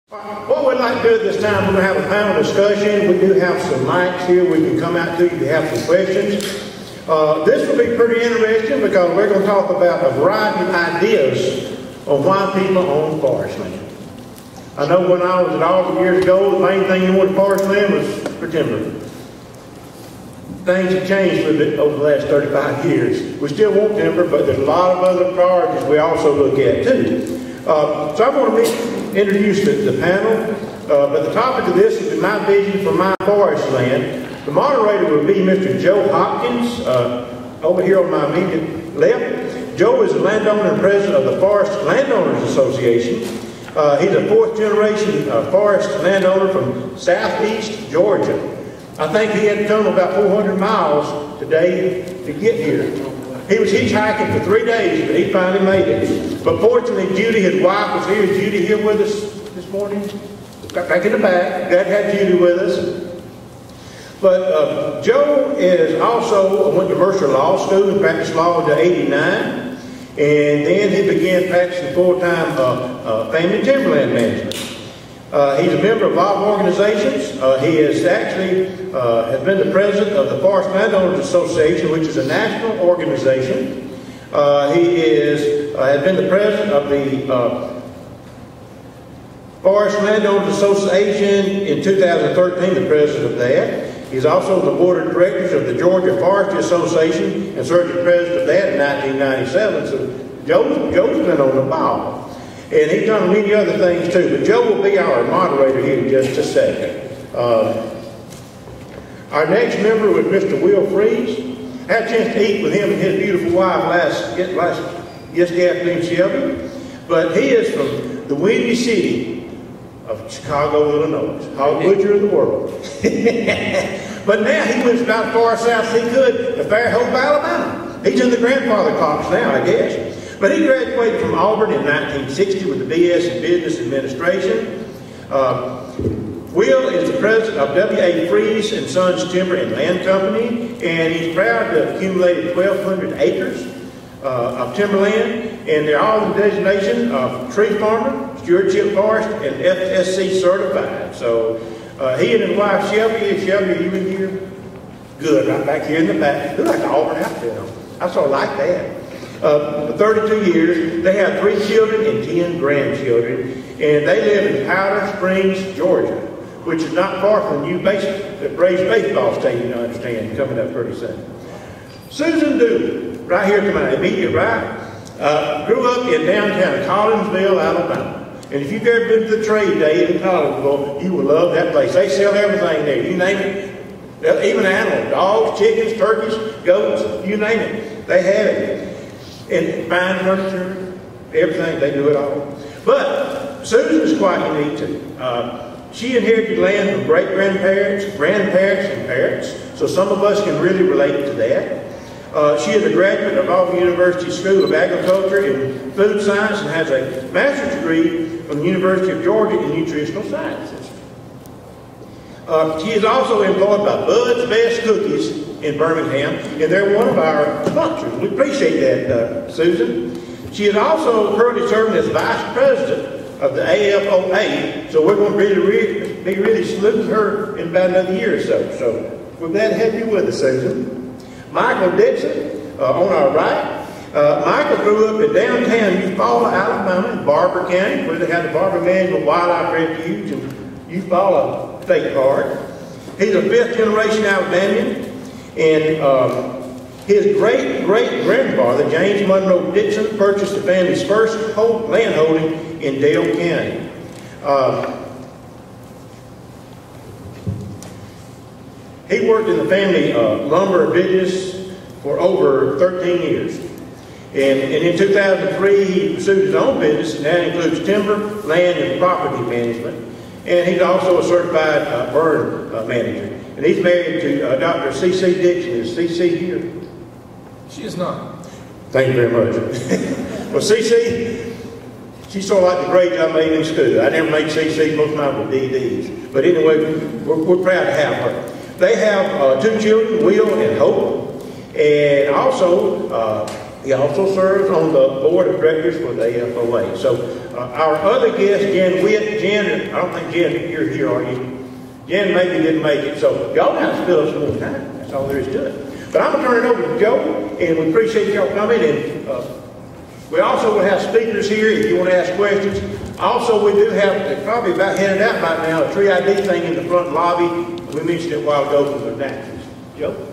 What we'd like to do at this time, we're going to have a panel discussion. We do have some mics here we can come out to if you have some questions. This will be pretty interesting because we're going to talk about a variety of ideas on why people own forest land. I know when I was at Auburn years ago, the main thing you wanted forest land was for timber. Things have changed a little bit over the last 35 years. We still want timber, but there's a lot of other priorities we also look at too. So I'm going to introduce the panel, but the topic of this is my vision for my forest land. The moderator will be Mr. Joe Hopkins, over here on my immediate left. Joe is the landowner and president of the Forest Landowners Association. He's a fourth generation forest landowner from southeast Georgia. I think he had to come about 400 miles today to get here. He was hitchhiking for 3 days, but he finally made it. But fortunately, Judy, his wife, was here. Is Judy here with us this morning? Back in the back. Dad had Judy with us. But Joe is also went to Mercer Law School and practiced law until '89. And then he began practicing full-time family timberland management. He's a member of a lot of organizations. He is actually has been the president of the Forest Landowners Association, which is a national organization. He has been the president of the Forest Landowners Association in 2013, the president of that. He's also the board of directors of the Georgia Forestry Association and served as president of that in 1997. So Joe's been on the ball. And he's done many other things too. But Joe will be our moderator here in just a second. Our next member was Mr. Will Freise. I had a chance to eat with him and his beautiful wife yesterday afternoon, Shelby. But he is from the windy city of Chicago, Illinois. Hog butcher of the world. But now he lives about as far south as he could to Fairhope, Alabama. He's in the grandfather clocks now, I guess. But he graduated from Auburn in 1960 with a BS in Business Administration. Will is the president of W.A. Freise and Sons Timber and Land Company, and he's proud to have accumulated 1,200 acres of timberland, and they're all in the designation of tree farmer, stewardship forest, and FSC certified. So he and his wife Shelby, are you in here? Good, right back here in the back. Look like the Auburn outfit. I sort of like that. For 32 years, they have 3 children and 10 grandchildren, and they live in Powder Springs, Georgia, which is not far from the new Braves baseball stadium, I understand, coming up pretty soon. Susan Dooley, right here to my immediate right, grew up in downtown Collinsville, Alabama. And if you've ever been to the trade day in Collinsville, you will love that place. They sell everything there. You name it, even animals, dogs, chickens, turkeys, goats, you name it. They have it. And fine furniture, everything, they do it all. But Susan is quite unique too. She inherited land from great-grandparents, grandparents, and parents, so some of us can really relate to that. She is a graduate of Auburn University School of Agriculture and Food Science and has a master's degree from the University of Georgia in Nutritional Sciences. She is also employed by Bud's Best Cookies in Birmingham, and they're one of our sponsors. We appreciate that, Susan. She is also currently serving as vice president of the AFOA, so we're going to be really saluting her in about another year or so. So we're glad to have you with us, Susan. Michael Dixon, on our right. Michael grew up in downtown Eufaula, Alabama, in Barber County, where they had the Barber Management Wildlife Refuge and Eufaula State Park. He's a 5th generation Alabamian. And his great-great-grandfather, James Monroe Dixon, purchased the family's first land holding in Dale County. He worked in the family lumber business for over 13 years. And in 2003, he pursued his own business, and that includes timber, land, and property management. And he's also a certified burn manager. And he's married to Dr. C.C. Dixon. Is C.C. here? She is not. Thank you very much. Well, C.C., she's sort of like the grades I made in school. I never made C.C., most of mine were D.D.s. But anyway, we're proud to have her. They have 2 children, Will and Hope. And also, He also serves on the board of directors for the AFOA. So our other guest, Jen Witt. Jen, I don't think Jen, you're here, are you? Jen maybe didn't make it. So y'all have to fill us some more time. That's all there is to it. But I'm going to turn it over to Joe, and we appreciate y'all coming. And we also will have speakers here if you want to ask questions. Also, we do have, probably about handed out by now, a tree ID thing in the front lobby. We mentioned it a while ago for the taxes. Joe?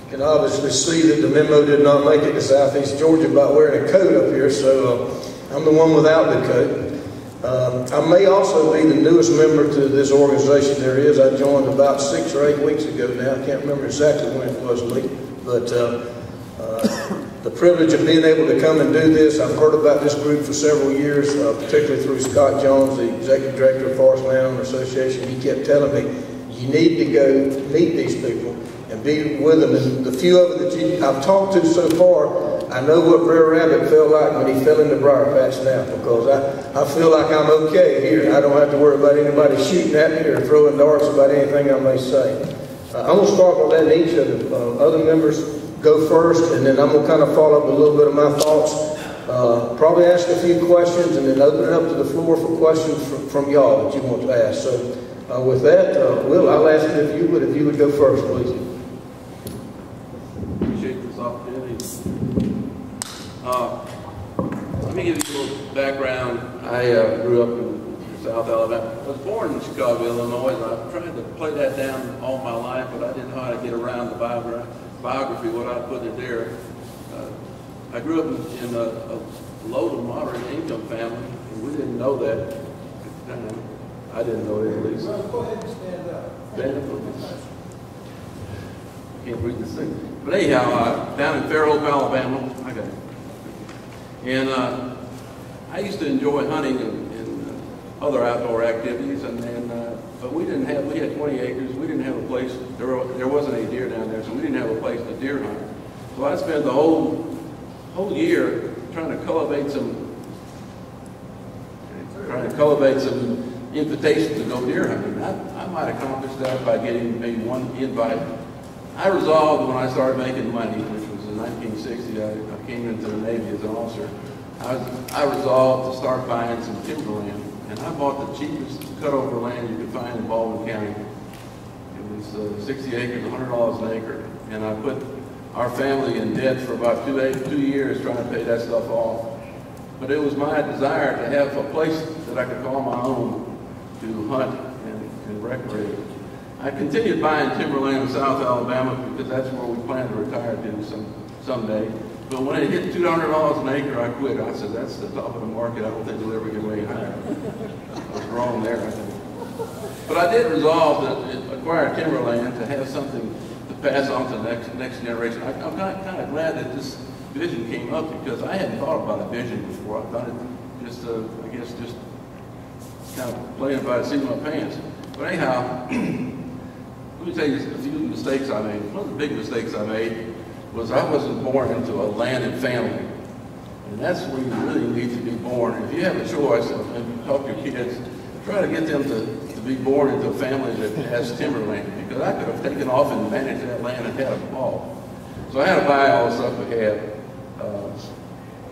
You can obviously see that the memo did not make it to Southeast Georgia about wearing a coat up here, so I'm the one without the coat. I may also be the newest member to this organization there is. I joined about 6 or 8 weeks ago now. I can't remember exactly when it was, Lee. But the privilege of being able to come and do this, I've heard about this group for several years, particularly through Scott Jones, the executive director of Forestland Landowners Association. He kept telling me, you need to go meet these people and be with them. And the few of them that I've talked to so far, I know what Brer Rabbit felt like when he fell in the briar patch now, because I feel like I'm okay here. I don't have to worry about anybody shooting at me or throwing darts about anything I may say. I'm going to start by letting each of the other members go first, and then I'm going to kind of follow up a little bit of my thoughts. Probably ask a few questions, and then open it up to the floor for questions from y'all that you want to ask. So with that, Will, I'll ask you if you would go first, please. Appreciate this opportunity. Let me give you a little background. I grew up in South Alabama. I was born in Chicago, Illinois, and I've tried to play that down all my life, but I didn't know how to get around the biography, what I put in there. I grew up in a low to moderate income family, and we didn't know that at the time. I didn't know it at least. Well, go ahead and stand up. Stand up, please. Can't read this thing. But anyhow, down in Fairhope, Alabama, I got it. And I used to enjoy hunting and other outdoor activities, and then, but we had 20 acres. We didn't have a place, there wasn't any deer down there, so we didn't have a place to deer hunt. So I spent the whole year trying to cultivate some invitations to go deer hunting. I might accomplish that by getting maybe one invite. I resolved when I started making money, which was in 1960, I came into the Navy as an officer. I resolved to start buying some timberland, and I bought the cheapest cutover land you could find in Baldwin County. It was 60 acres, $100 an acre, and I put our family in debt for about 2 years trying to pay that stuff off. But it was my desire to have a place that I could call my own to hunt and recreate. I continued buying timberland in South Alabama because that's where we plan to retire to someday. But when it hit $200 an acre, I quit. I said, that's the top of the market. I don't think we'll ever get way higher. I was wrong there, I think. But I did resolve to acquire timberland to have something to pass on to the next generation. I'm kind of glad that this vision came up because I hadn't thought about a vision before. I thought it just, I guess, just kind of playing by the seat of my pants. But anyhow, let me tell you a few mistakes I made. One of the big mistakes I made was I wasn't born into a landed family. And that's where you really need to be born. If you have a choice and help your kids, try to get them to be born into a family that has timberland. Because I could have taken off and managed that land and had a ball. So I had to buy all the stuff we had.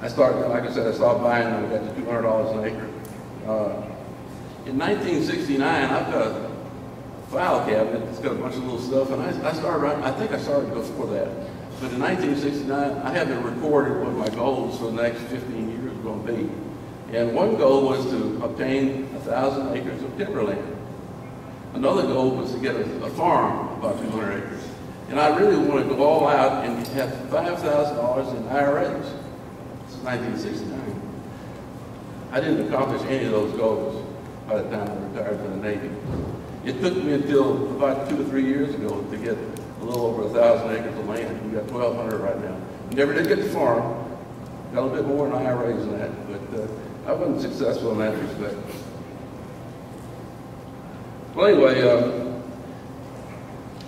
I started, like I said, I stopped buying and I got to $200 an acre. In 1969, I've got a file cabinet that's got a bunch of little stuff, and I think I started before that. But in 1969, I had to record what my goals for the next 15 years were going to be. And one goal was to obtain 1,000 acres of timberland. Another goal was to get a farm, about 200 acres. And I really wanted to go all out and have $5,000 in IRAs. It's 1969. I didn't accomplish any of those goals by the time I retired from the Navy. It took me until about 2 or 3 years ago to get a little over 1,000 acres of land. We got 1,200 right now. Never did get the farm. Got a little bit more in IRAs than that, but I wasn't successful in that respect. Well, anyway,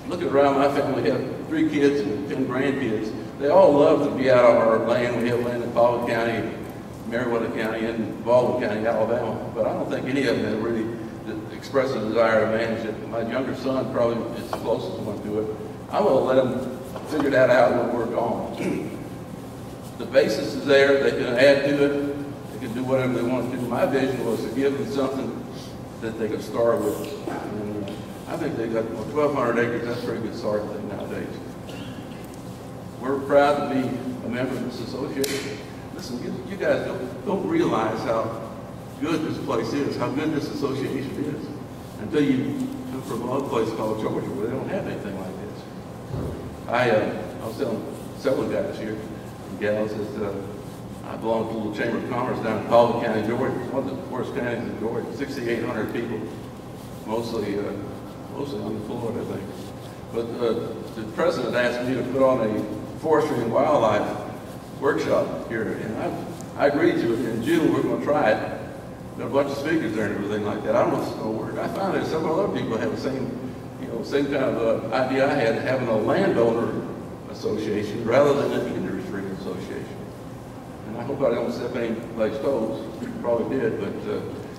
looking around my family, we have 3 kids and 10 grandkids. They all love to be out on our land. We have land in Baldwin County, Meriwether County, and Baldwin County, Alabama. But I don't think any of them have really expressed a desire to manage it. My younger son probably is the closest one to it. I'm going to let them figure that out when we're gone. The basis is there. They can add to it. They can do whatever they want to do. My vision was to give them something that they could start with. And I think they got 1,200 acres. That's a pretty good starting thing nowadays. We're proud to be a member of this association. Listen, you guys don't realize how good this place is, how good this association is, until you come from another place called Georgia where they don't have anything like this. I was telling several guys here and gals that I belong to a little Chamber of Commerce down in Polk County, Georgia. It's one of the worst counties in Georgia, 6,800 people, mostly unemployed, I think. But the president asked me to put on a forestry and wildlife workshop here, and I agreed to it. In June, we're going to try it. Got a bunch of speakers there and everything like that. I don't know if it's going to work. I found that several other people have the same kind of idea I had, having a landowner association rather than an industry association. And I hope I don't step anybody's toes. Probably did, but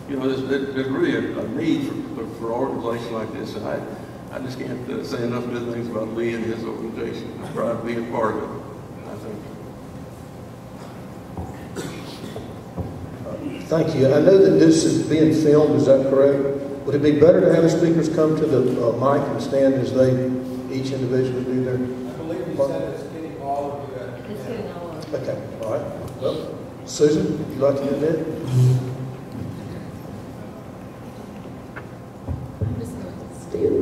there's really a need for an organization like this, and I just can't say enough good things about Lee and his organization. I'm proud to be a part of it. I think. Thank you. I know that this is being filmed, is that correct? Would it be better to have the speakers come to the mic and stand as they each individually do their... I believe you said it's getting all of you. It's getting all of you. Okay, all right. Well, Susan, would you like to do that? I'm just going to stand.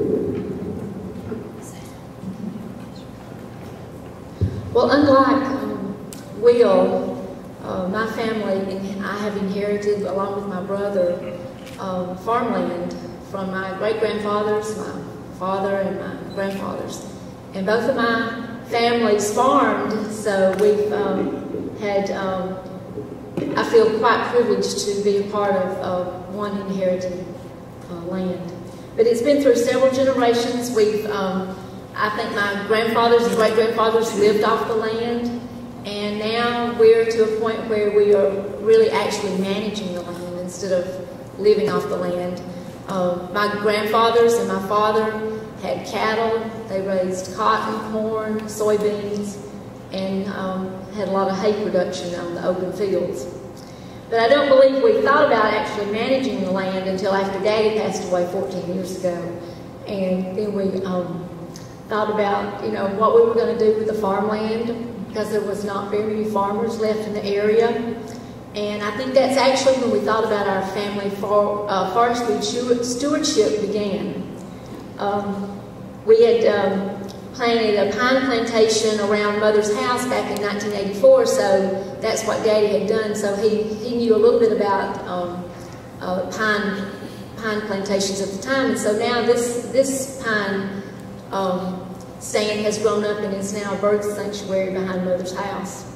Well, unlike Will, my family, I have inherited, along with my brother, farmland from my great-grandfathers, my father, and my grandfathers. And both of my families farmed, so we've had, I feel quite privileged to be a part of one inherited land. But it's been through several generations. We've, I think my grandfathers and great-grandfathers lived off the land, and now we're to a point where we are really actually managing the land instead of living off the land. My grandfathers and my father had cattle. They raised cotton, corn, soybeans, and had a lot of hay production on the open fields. But I don't believe we thought about actually managing the land until after Daddy passed away 14 years ago. And then we thought about, what we were going to do with the farmland, because there was not very many farmers left in the area. And I think that's actually when we thought about our family forestry stewardship began. We had planted a pine plantation around Mother's house back in 1984, so that's what Daddy had done. So he knew a little bit about pine plantations at the time, and so now this pine stand has grown up and is now a bird sanctuary behind Mother's house.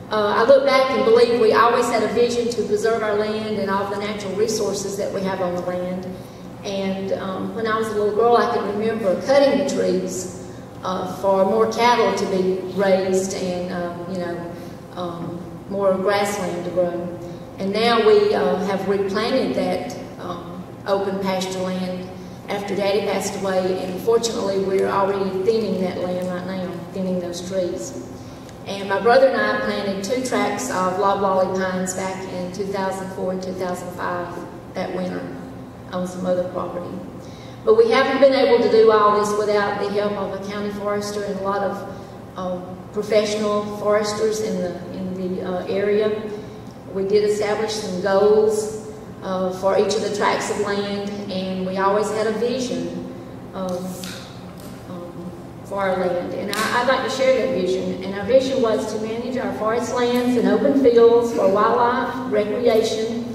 I look back and believe we always had a vision to preserve our land and all the natural resources that we have on the land. And when I was a little girl, I can remember cutting the trees for more cattle to be raised and more grassland to grow. And now we have replanted that open pasture land after Daddy passed away, and fortunately we're already thinning that land right now, thinning those trees. And my brother and I planted 2 tracts of loblolly pines back in 2004 and 2005, that winter, on some other property. But we haven't been able to do all this without the help of a county forester and a lot of professional foresters in the area. We did establish some goals for each of the tracts of land, and we always had a vision for our land. And I'd like to share that vision. And our vision was to manage our forest lands and open fields for wildlife, recreation,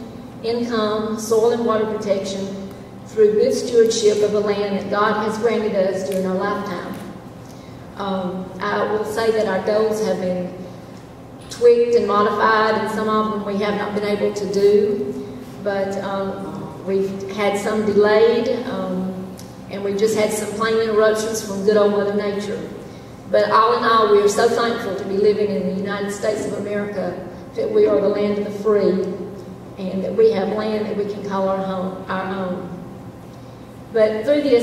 income, soil and water protection through good stewardship of the land that God has granted us during our lifetime. I will say that our goals have been tweaked and modified, and some of them we have not been able to do, but we've had some delayed, and we've just had some plain interruptions from good old Mother Nature. But all in all, we are so thankful to be living in the United States of America, that we are the land of the free, and that we have land that we can call our own. But through the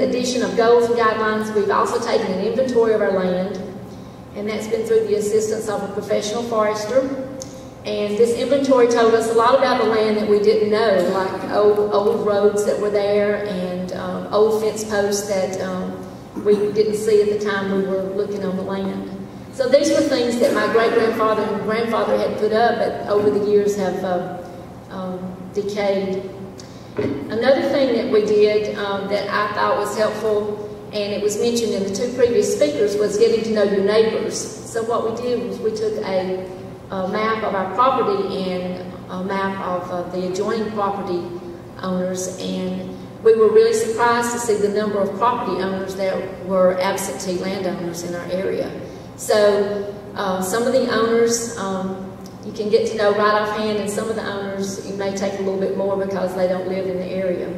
addition of goals and guidelines, we've also taken an inventory of our land, and that's been through the assistance of a professional forester. And this inventory told us a lot about the land that we didn't know, like old roads that were there and old fence posts that we didn't see at the time we were looking on the land. So these were things that my great-grandfather and grandfather had put up, but over the years have decayed. Another thing that we did that I thought was helpful, and it was mentioned in the two previous speakers, was getting to know your neighbors. So what we did was we took a map of our property and a map of the adjoining property owners, and we were really surprised to see the number of property owners that were absentee landowners in our area. So some of the owners you can get to know right offhand, and some of the owners it may take a little bit more because they don't live in the area.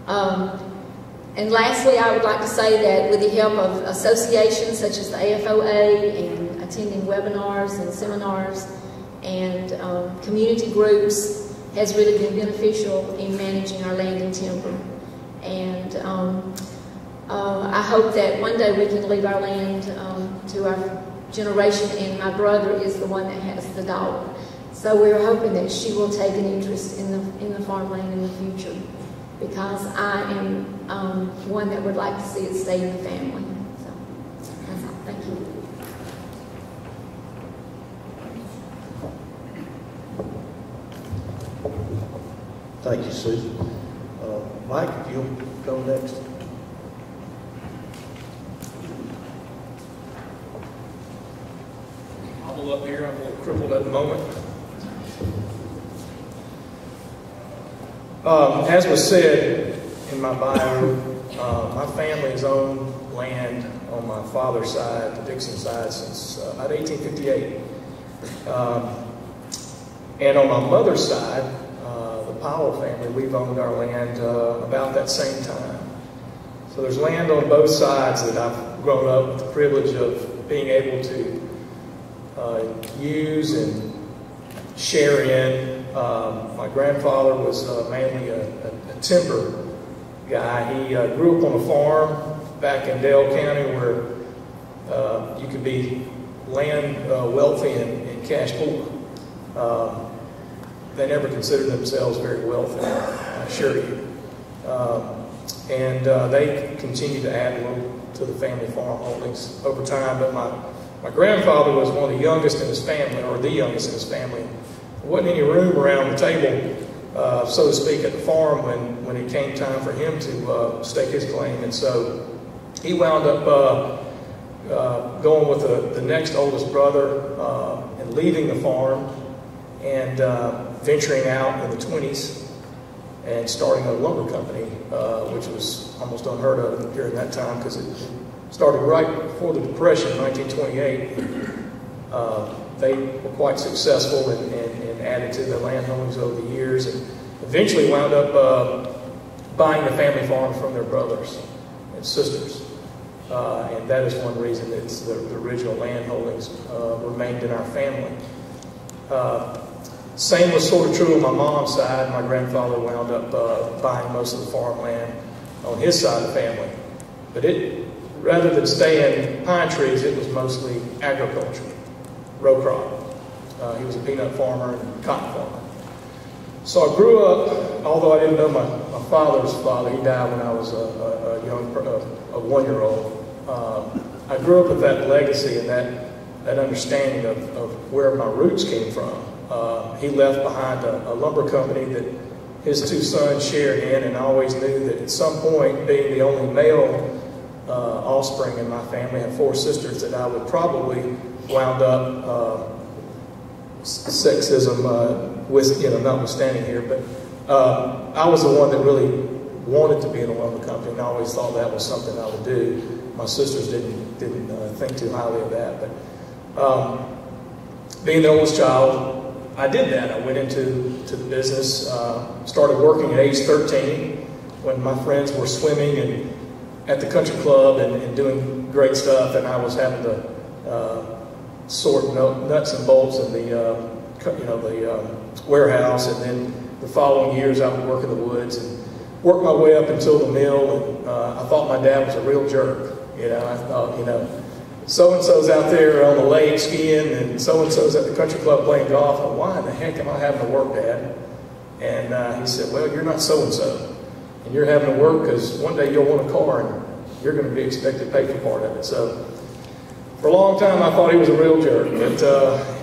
And lastly, I would like to say that with the help of associations such as the AFOA and attending webinars and seminars and community groups has really been beneficial in managing our land and timber. And I hope that one day we can leave our land to our generation, and my brother is the one that has the daughter. So we're hoping that she will take an interest in the farmland in the future, because I am one that would like to see it stay in the family. So that's all. Thank you. Thank you, Susan. Mike, if you'll go next. Hobble up here. I'm a little crippled at the moment. As was said in my bio, my family's owned land on my father's side, the Dixon side, since about 1858. And on my mother's side, the Powell family, we've owned our land about that same time. So there's land on both sides that I've grown up with the privilege of being able to use and share in. My grandfather was mainly a timber guy. He grew up on a farm back in Dale County where you could be land wealthy and cash poor. They never considered themselves very wealthy, I assure you. And they continued to add a little to the family farm holdings over time. But my grandfather was one of the youngest in his family, or the youngest in his family. There wasn't any room around the table, so to speak, at the farm when it came time for him to stake his claim. And so he wound up going with the next oldest brother and leaving the farm and venturing out in the 20s and starting a lumber company, which was almost unheard of during that time because it started right before the Depression in 1928. They were quite successful and added to the land holdings over the years, and eventually wound up buying the family farm from their brothers and sisters. And that is one reason that the original land holdings remained in our family. Same was sort of true on my mom's side. My grandfather wound up buying most of the farmland on his side of the family. But rather than staying pine trees, it was mostly agriculture, row crop. He was a peanut farmer and cotton farmer. So I grew up, although I didn't know my father's father, he died when I was a 1-year-old. I grew up with that legacy and that understanding of where my roots came from. He left behind a lumber company that his 2 sons shared in, and I always knew that at some point, being the only male offspring in my family, I had 4 sisters, that I would probably wound up sexism, notwithstanding here, but I was the one that really wanted to be in a lumber company, and I always thought that was something I would do. My sisters didn't think too highly of that, but being the oldest child, I did that. I went into the business, started working at age 13 when my friends were swimming and at the country club and doing great stuff, and I was having to sort nuts and bolts in the warehouse. And then the following years, I would work in the woods and worked my way up until the mill, and I thought my dad was a real jerk. You know, I thought, you know, so-and-so's out there on the lake skiing, and so-and-so's at the country club playing golf, and why in the heck am I having to work, Dad? And he said, well, you're not so-and-so, and you're having to work because one day you'll want a car, and you're going to be expected to pay for part of it. So for a long time, I thought he was a real jerk. But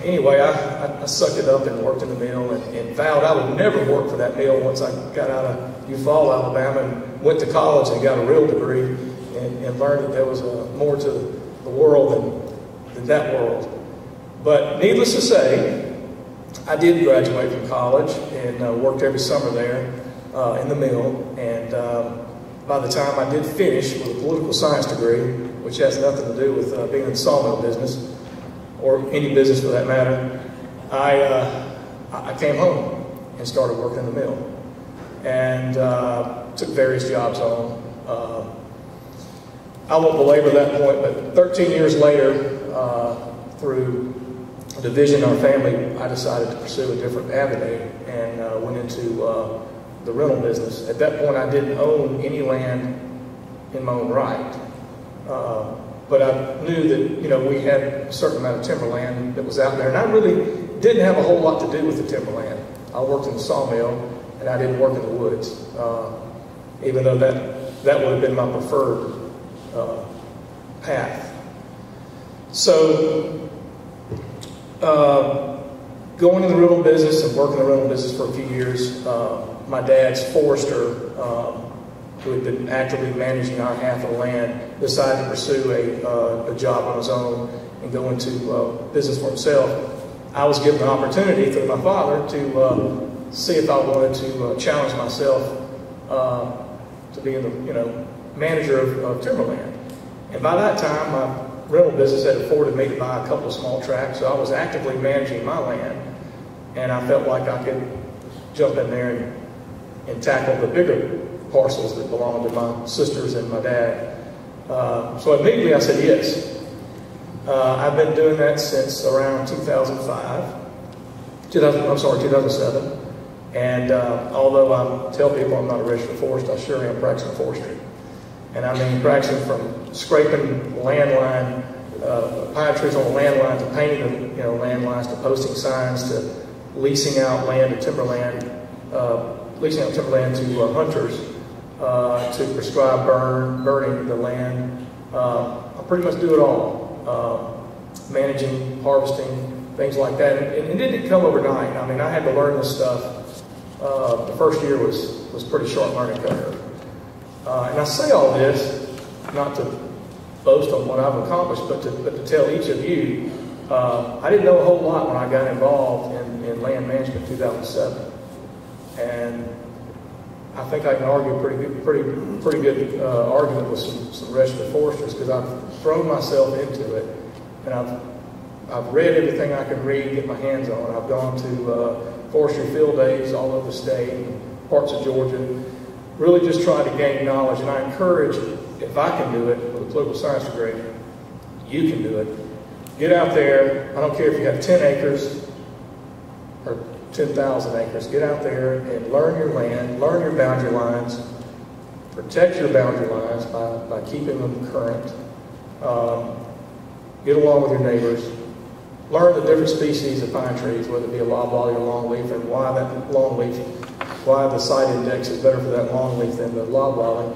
anyway, I sucked it up and worked in the mill, and vowed I would never work for that mill once I got out of Eufaula, Alabama, and went to college and got a real degree, and learned that there was more to the world than that world. But needless to say, I did graduate from college and worked every summer there in the mill. And by the time I did finish with a political science degree, which has nothing to do with being in the sawmill business, or any business for that matter, I came home and started working in the mill. And took various jobs on. I won't belabor that point, but 13 years later, through a division in our family, I decided to pursue a different avenue and went into the rental business. At that point, I didn't own any land in my own right. But I knew that, you know, we had a certain amount of timberland that was out there, and I really didn't have a whole lot to do with the timberland. I worked in the sawmill, and I didn't work in the woods, even though that would have been my preferred path. So, going in the rental business and working in the rental business for a few years, my dad's forester, who had been actively managing our half of the land, decided to pursue a job on his own and go into business for himself. I was given an opportunity through my father to see if I wanted to challenge myself to be the manager of timberland. And by that time, my rental business had afforded me to buy a couple of small tracts, so I was actively managing my land, and I felt like I could jump in there and tackle the bigger parcels that belonged to my sisters and my dad. So immediately I said yes. I've been doing that since around 2007. And although I tell people I'm not a registered forester, I sure am practicing forestry. And I mean practicing from scraping landline, pine trees on the landline, to painting the landlines, to posting signs, to leasing out land to timberland, to hunters, to prescribe burning the land. I pretty much do it all. Managing, harvesting, things like that. And it didn't come overnight. I mean, I had to learn this stuff. The first year was pretty short learning curve. And I say all this not to boast on what I've accomplished, but to tell each of you, I didn't know a whole lot when I got involved in land management in 2007. And I think I can argue a pretty good argument with some registered foresters, because I've thrown myself into it, and I've read everything I can read, get my hands on. I've gone to forestry field days all over the state and parts of Georgia, really just trying to gain knowledge. And I encourage, if I can do it with a political science degree, you can do it. Get out there. I don't care if you have 10 acres or 10,000 acres. Get out there and learn your land, learn your boundary lines, protect your boundary lines by keeping them current. Get along with your neighbors. Learn the different species of pine trees, whether it be a loblolly or longleaf, and why the site index is better for that longleaf than the loblolly.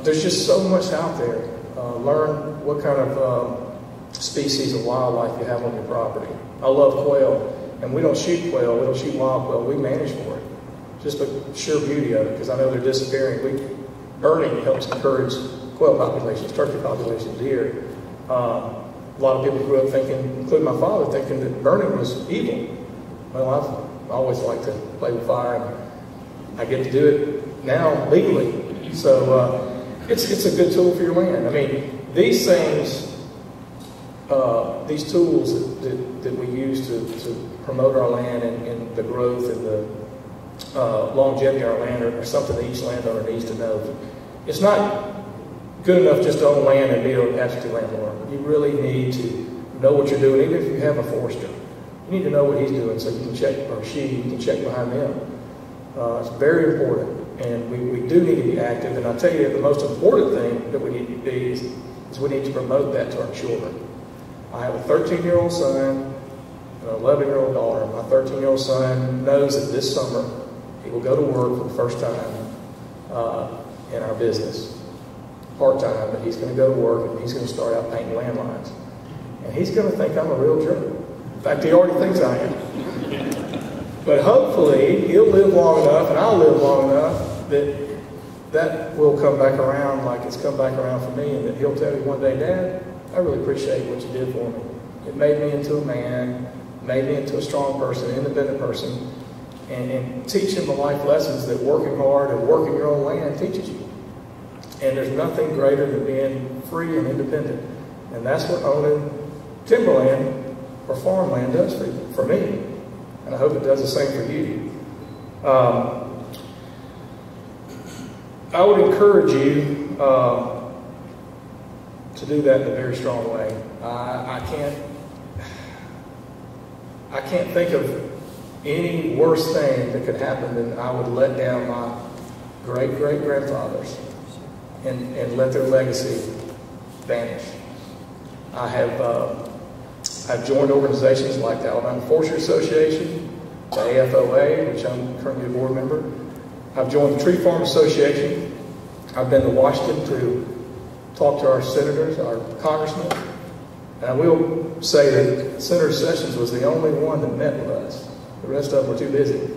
There's just so much out there. Learn what kind of species of wildlife you have on your property. I love quail, and we don't shoot quail. We don't shoot wild quail. We manage for it. Just the sheer beauty of it, because I know they're disappearing. Burning helps encourage quail populations, turkey populations, deer. A lot of people grew up thinking, including my father, thinking that burning was evil. Well, I've always liked to play with fire, and I get to do it now legally. So it's a good tool for your land. I mean, these things, these tools that we use to promote our land and the growth and the longevity of our land are something that each landowner needs to know. It's not good enough just to own land and be an absentee landlord. You really need to know what you're doing, even if you have a forester. You need to know what he's doing so you can check, or you can check behind them. It's very important. And we do need to be active. And I'll tell you, the most important thing that we need to be is we need to promote that to our children. I have a 13-year-old son and an 11-year-old daughter. My 13-year-old son knows that this summer he will go to work for the first time in our business, part-time, but he's going to go to work and he's going to start out painting landlines. And he's going to think I'm a real jerk. In fact, he already thinks I am. But hopefully, he'll live long enough, and I'll live long enough, that will come back around like it's come back around for me, and that he'll tell me one day, Dad, I really appreciate what you did for me. It made me into a man, made me into a strong person, an independent person, and teach him the life lessons that working hard and working your own land teaches you. And there's nothing greater than being free and independent. And that's what owning timberland or farmland does for me. And I hope it does the same for you. I would encourage you to do that in a very strong way. I can't think of any worse thing that could happen than I would let down my great-great-grandfathers and let their legacy vanish. I've joined organizations like the Alabama Forestry Association, the AFOA, which I'm currently a board member. I've joined the Tree Farm Association. I've been to Washington to talk to our senators, our congressmen. And I will say that Senator Sessions was the only one that met with us. The rest of them were too busy.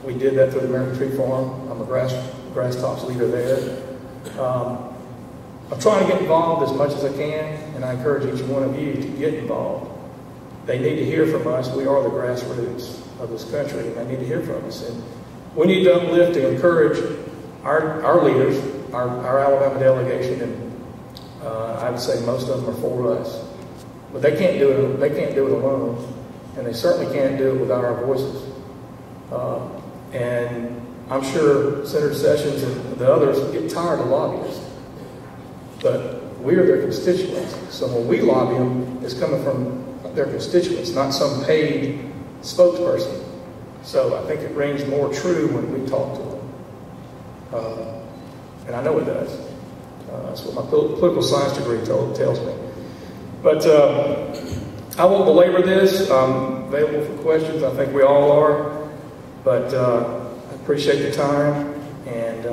We did that through the American Tree Farm. I'm a grass tops leader there. I'm trying to get involved as much as I can, and I encourage each one of you to get involved. They need to hear from us. We are the grassroots of this country, and they need to hear from us. And we need to uplift and encourage our leaders, our Alabama delegation, and I would say most of them are for us. But they can't do it. They can't do it alone, and they certainly can't do it without our voices. And I'm sure Senator Sessions and the others get tired of lobbyists. But we are their constituents. So when we lobby them, it's coming from their constituents, not some paid spokesperson. So I think it rings more true when we talk to them. And I know it does. That's what my political science degree tells me. But I won't belabor this. I'm available for questions. I think we all are. But I appreciate the time. And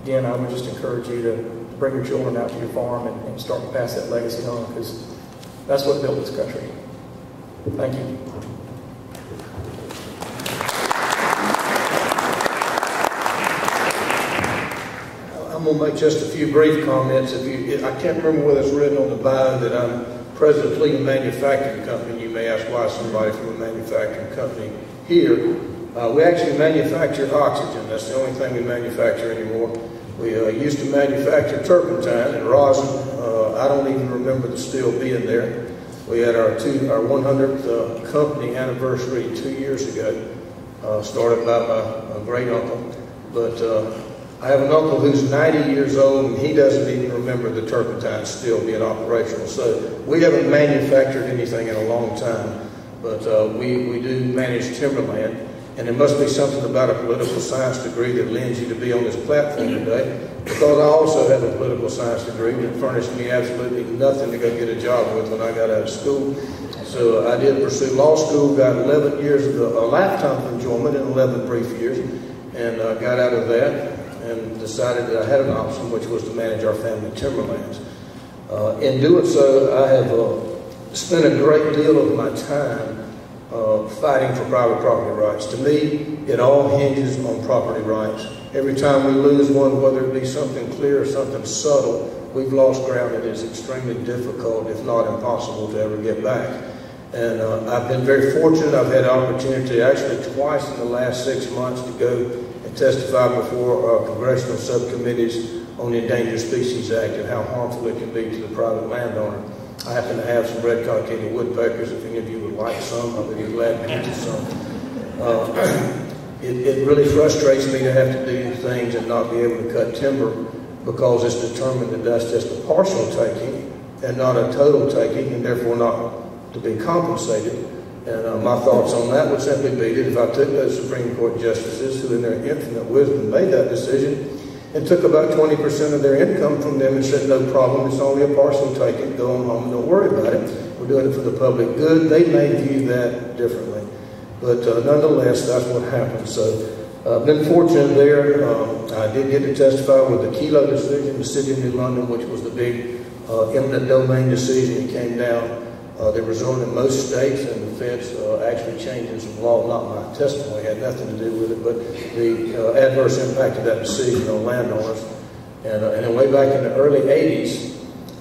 again, I would just encourage you to bring your children out to your farm and start to pass that legacy on, because that's what built this country. Thank you. I'm going to make just a few brief comments. I can't remember whether it's written on the bio that I'm president of Cleveland Manufacturing Company. You may ask why somebody from a manufacturing company here. We actually manufacture oxygen. That's the only thing we manufacture anymore. We used to manufacture turpentine and rosin. I don't even remember the steel being there. We had our 100th company anniversary 2 years ago, started by my great uncle. But I have an uncle who's 90 years old, and he doesn't even remember the turpentine still being operational. So we haven't manufactured anything in a long time, but we do manage timberland. And there must be something about a political science degree that lends you to be on this platform today, because I also have a political science degree that furnished me absolutely nothing to go get a job with when I got out of school. So I did pursue law school, got 11 years of a lifetime of enjoyment in 11 brief years, and got out of that and decided that I had an option, which was to manage our family timberlands. In doing so, I have spent a great deal of my time fighting for private property rights. To me, it all hinges on property rights. Every time we lose one, whether it be something clear or something subtle, we've lost ground that is extremely difficult, if not impossible, to ever get back. And I've been very fortunate. I've had the opportunity actually twice in the last 6 months to go and testify before congressional subcommittees on the Endangered Species Act and how harmful it can be to the private landowner. I happen to have some red cockaded woodpeckers. If any of you would like some, I'll be glad to get you some. It really frustrates me to have to do things and not be able to cut timber, because it's determined that that's just a partial taking and not a total taking, and therefore not to be compensated. And my thoughts on that would simply be that if I took those Supreme Court justices who in their infinite wisdom made that decision and took about 20% of their income from them and said, no problem, it's only a partial take it, go on home, don't worry about it. We're doing it for the public good. They may view that differently. But nonetheless, that's what happened. So I've been fortunate there. I did get to testify with the Kelo decision, the City of New London, which was the big eminent domain decision that came down. They resulted in most states, and the feds actually changing some law. Not my testimony, had nothing to do with it, but the adverse impact of that decision on landowners. And then way back in the early 80s,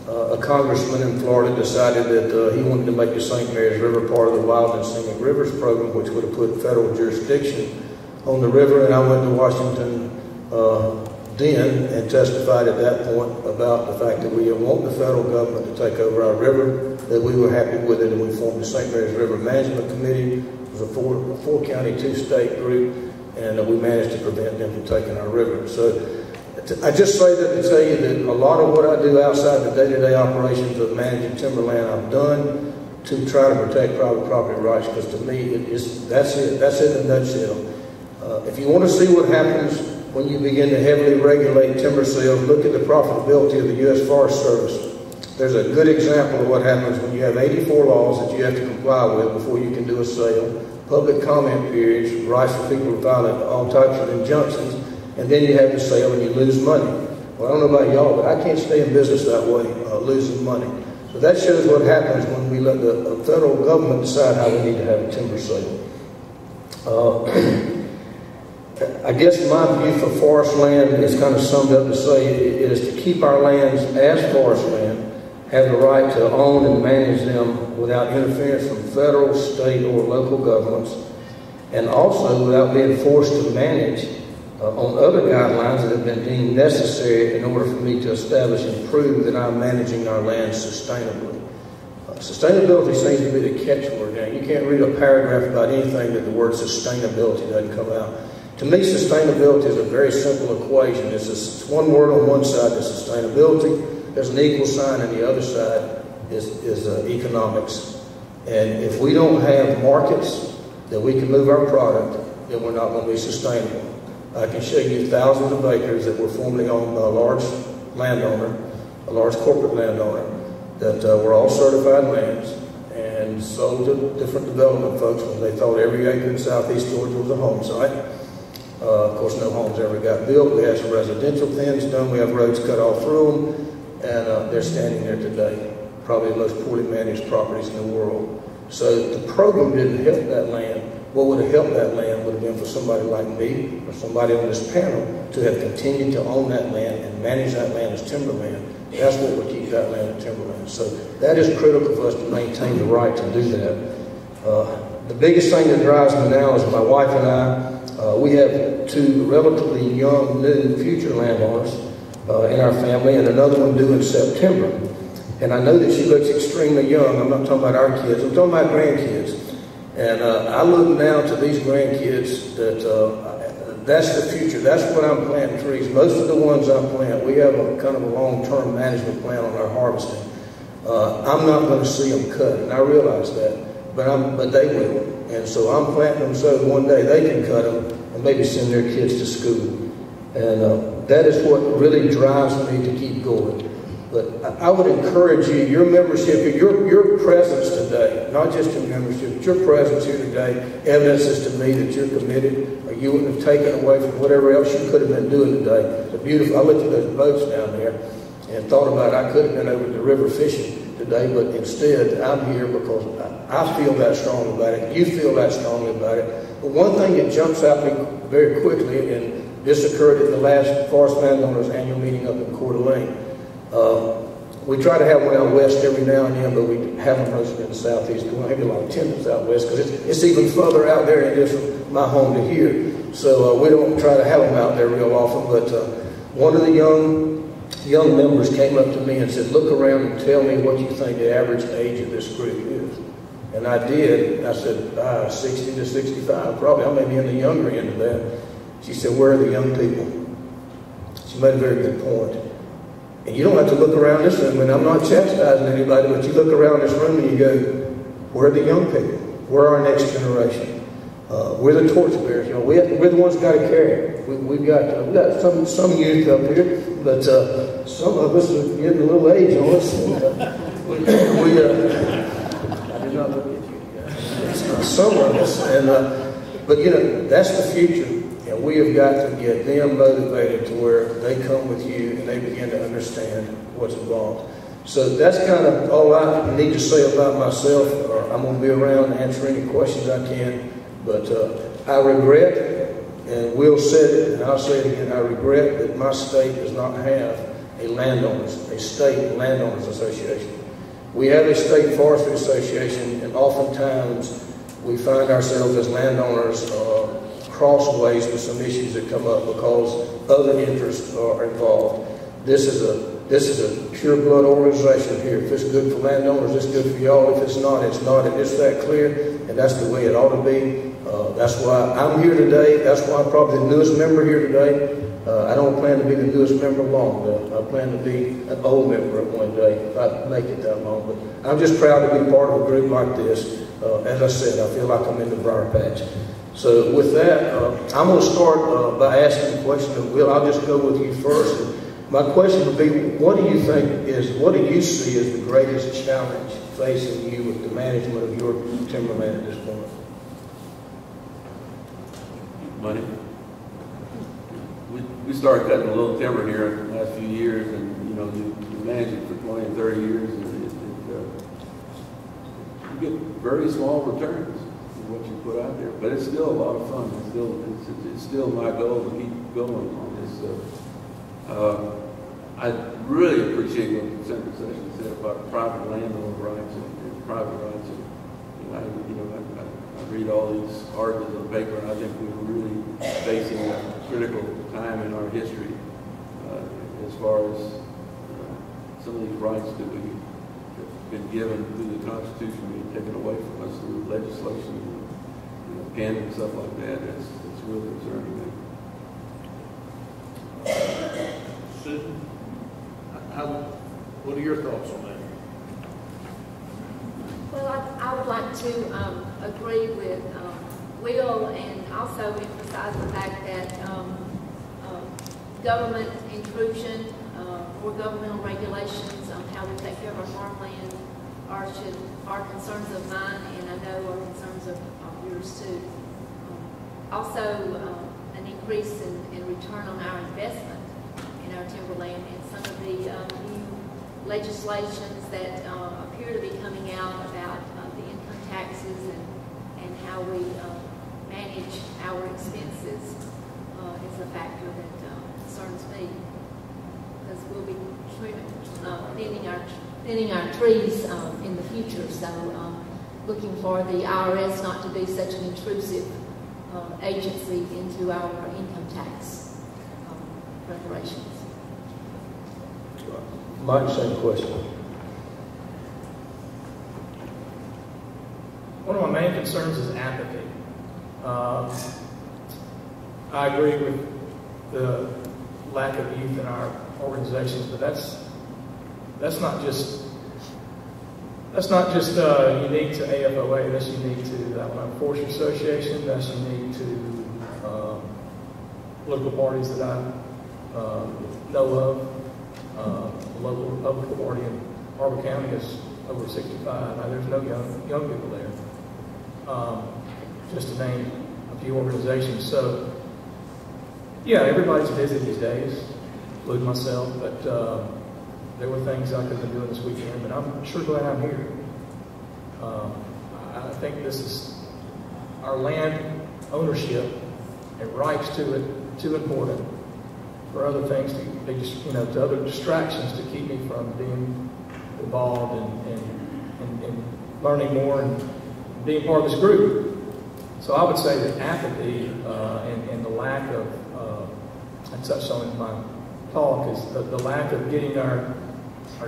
a congressman in Florida decided that he wanted to make the St. Mary's River part of the Wild and Scenic Rivers program, which would have put federal jurisdiction on the river. And I went to Washington then and testified at that point about the fact that we want the federal government to take over our river, that we were happy with it, and we formed the St. Mary's River Management Committee. It was a four-county, two-state group, and we managed to prevent them from taking our river. So I just say that to tell you that a lot of what I do outside the day-to-day operations of managing timberland, I've done to try to protect private property rights, because to me, that's it. That's it in a nutshell. If you want to see what happens when you begin to heavily regulate timber sales, look at the profitability of the U.S. Forest Service. There's a good example of what happens when you have 84 laws that you have to comply with before you can do a sale, public comment periods, rights for people to file all types of injunctions, and then you have the sale and you lose money. Well, I don't know about y'all, but I can't stay in business that way, losing money. So that shows what happens when we let the federal government decide how we need to have a timber sale. I guess my view for forest land is kind of summed up to say it is to keep our lands as forest land, have the right to own and manage them without interference from federal, state, or local governments, and also without being forced to manage on other guidelines that have been deemed necessary in order for me to establish and prove that I'm managing our land sustainably. Sustainability seems to be the catchword now. You can't read a paragraph about anything that the word sustainability doesn't come out. To me, sustainability is a very simple equation. It's one word on one side is sustainability. There's an equal sign on the other side is economics. And if we don't have markets that we can move our product, then we're not going to be sustainable. I can show you thousands of acres that were formerly owned by a large landowner, a large corporate landowner, that were all certified lands and sold to different development folks when they thought every acre in southeast Georgia was a home site. Of course, no homes ever got built. We had some residential things done. We have roads cut all through them, and they're standing there today. Probably the most poorly managed properties in the world. So the program didn't help that land. What would have helped that land would have been for somebody like me or somebody on this panel to have continued to own that land and manage that land as timberland. That's what would keep that land as timberland. So that is critical for us to maintain the right to do that. The biggest thing that drives me now is my wife and I. We have two relatively young, new future landowners in our family, and another one due in September. And I know that she looks extremely young. I'm not talking about our kids. I'm talking about grandkids. And I look now to these grandkids that that's the future. That's what I'm planting trees. Most of the ones I plant, we have a kind of a long-term management plan on our harvesting. I'm not going to see them cut, and I realize that, but they will. And so I'm planting them so one day they can cut them and maybe send their kids to school. And that is what really drives me to keep going. But I would encourage you, your membership, your presence today, not just your membership, but your presence here today evidences to me that you're committed, or you wouldn't have taken away from whatever else you could have been doing today. The beautiful, I looked at those boats down there and thought about I could have been over the river fishing today, but instead I'm here because I feel that strongly about it. You feel that strongly about it. But one thing that jumps out at me very quickly, and this occurred at the last Forest Landowners annual meeting up in Coeur d'Alene. We try to have one out west every now and then, but we haven't mostly in the southeast. We maybe like 10 out west because it's even further out there than it is from my home to here. So we don't try to have them out there real often. But one of the young members came up to me and said, "Look around and tell me what you think the average age of this group is." And I did. I said, 60 to 65, probably. I may be in the younger end of that. She said, "Where are the young people?" She made a very good point. And you don't have to look around this room, and I'm not chastising anybody, but you look around this room and you go, where are the young people? We're our next generation. We're the torchbearers. You know, we're the ones that got to carry it. We've got some youth up here, but some of us are getting a little age on us. I did not look at you. Some of us, but you know, that's the future. And we have got to get them motivated to where they come with you and they begin to understand what's involved. So that's kind of all I need to say about myself. I'm going to be around to answer any questions I can. But I regret, and Will said it, and I'll say it again, I regret that my state does not have a state landowners association. We have a state forestry association, and oftentimes we find ourselves as landowners crossways with some issues that come up because other interests are involved. This is a pure blood organization here. If it's good for landowners, it's good for y'all. If it's not, it's not. And it's that clear, and that's the way it ought to be. That's why I'm here today. That's why I'm probably the newest member here today. I don't plan to be the newest member long, though. I plan to be an old member at one day if I make it that long. But I'm just proud to be part of a group like this. As I said, I feel like I'm in the briar patch. So with that, I'm going to start by asking a question of Will. I'll just go with you first. My question would be, what do you see as the greatest challenge facing you with the management of your timberland at this point? Money. We started cutting a little timber here in the last few years, and you know, you manage it for 20 and 30 years, and you get very small returns for what you put out there. But it's still a lot of fun. It's still my goal to keep going on this. I really appreciate what the Senator Sessions said about private landowner rights and private rights. And, I read all these articles in the paper, and I think we're really facing a critical time in our history as far as some of these rights that we've been given through the Constitution being taken away from us through legislation, pen and stuff like that. It's really concerning me. Susan, what are your thoughts on that? Well, I would like to agree with Will and also emphasize the fact that government intrusion or governmental regulations on how we take care of our farmland are concerns of mine, and I know are concerns of yours too. Also, an increase in return on our investment in our timberland, and some of the new legislations that appear to be coming out about the income taxes and how we manage our expenses is a factor that concerns me, because we'll be thinning our trees in the future. So looking for the IRS not to be such an intrusive agency into our income tax preparations. Mike, same question. One of my main concerns is apathy. I agree with the lack of youth in our organizations, but that's not just unique to AFOA. That's unique to the Alabama Forestry Association. That's unique to political parties that I know of. The local Republican Party in Harbor County is over 65. Now, there's no young people there. Just to name a few organizations. So, yeah, everybody's busy these days, including myself, but there were things I could have been doing this weekend, but I'm sure glad I'm here. I think this is our land ownership and rights to it too important for other things to be just, to other distractions to keep me from being involved and learning more and being part of this group. So I would say that apathy and the lack of, I touched on it in my talk, is the lack of getting our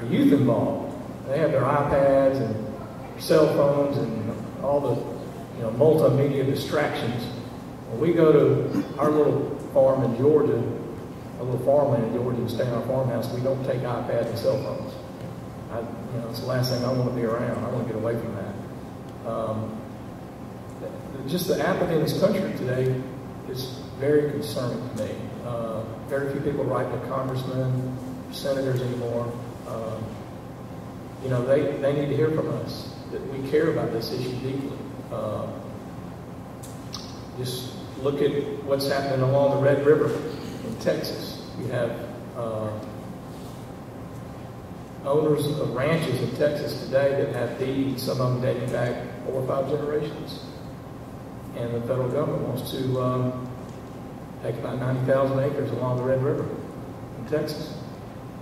youth involved. They have their iPads and cell phones and all the multimedia distractions. When we go to our little farm in Georgia, a little farmland in Georgia, and stay in our farmhouse, we don't take iPads and cell phones. It's the last thing I want to be around. I want to get away from that. just the apathy in this country today is very concerning to me. Very few people write to congressmen, senators anymore. You know, they need to hear from us that we care about this issue deeply. Just look at what's happening along the Red River in Texas. You have owners of ranches in Texas today that have deeds, some of them dating back 4 or 5 generations. And the federal government wants to take about 90,000 acres along the Red River in Texas.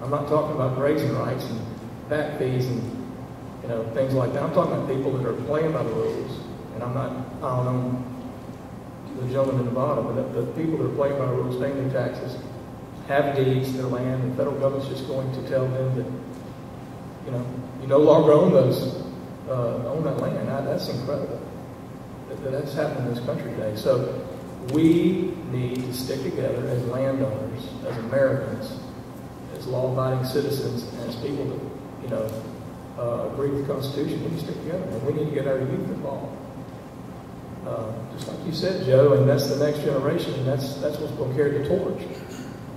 I'm not talking about grazing rights and back fees and things like that. I'm talking about people that are playing by the rules. And I don't know the gentleman in Nevada, but the people that are playing by the rules, paying their taxes, have deeds to their land, and the federal government's just going to tell them that you no longer own that land. Now, that's incredible. That's happening in this country today. So we need to stick together as landowners, as Americans, as law-abiding citizens, and as people that agree with the Constitution. We need to stick together, and we need to get our youth involved. Just like you said, Joe, and that's the next generation, and that's what's going to carry the torch.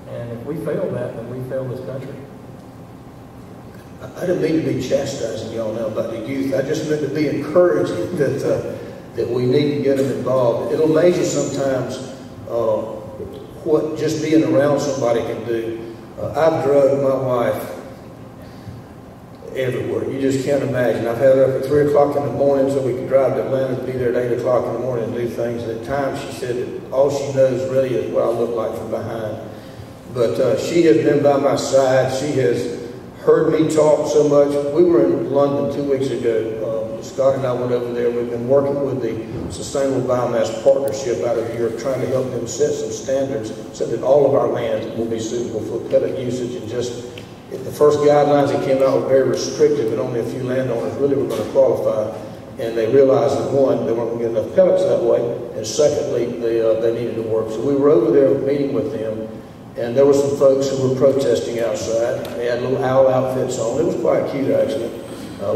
And if we fail that, then we fail this country. I didn't mean to be chastising y'all now about the youth. I just meant to be encouraging that we need to get them involved. It'll amaze you sometimes what just being around somebody can do. I've drugged my wife everywhere. You just can't imagine. I've had her up at 3 o'clock in the morning so we could drive to Atlanta and be there at 8 o'clock in the morning and do things. And at times she said that all she knows really is what I look like from behind. But she has been by my side. She has heard me talk so much. We were in London 2 weeks ago. Scott and I went over there. We've been working with the Sustainable Biomass Partnership out of Europe, trying to help them set some standards so that all of our land will be suitable for pellet usage. And just the first guidelines that came out were very restrictive, and only a few landowners really were going to qualify. And they realized that, one, they weren't going to get enough pellets that way, and secondly, they needed to work. So we were over there meeting with them, and there were some folks who were protesting outside. They had little owl outfits on. It was quite cute, actually.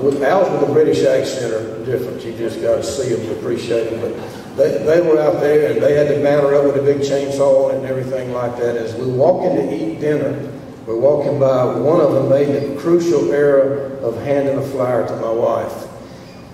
With owls with a British accent are different. You just got to see them to appreciate them. But they were out there, and they had to banner up with a big chainsaw on it and everything like that. As we walk in to eat dinner, we're walking by, one of them made the crucial error of handing a flyer to my wife.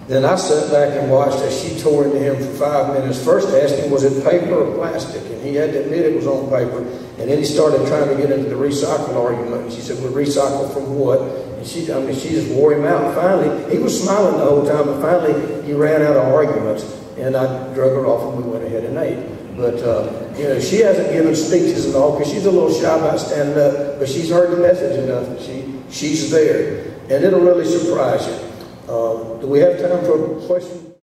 Then I sat back and watched as she tore into him for 5 minutes. First asked him, was it paper or plastic? And he had to admit it was on paper. And then he started trying to get into the recycle argument. And she said, well, recycle from what? And she just wore him out. Finally, he was smiling the whole time, but finally he ran out of arguments. And I drug her off and we went ahead and ate. But, she hasn't given speeches and all because she's a little shy about standing up. But she's heard the message enough that she's there. And it'll really surprise you. Do we have time for questions?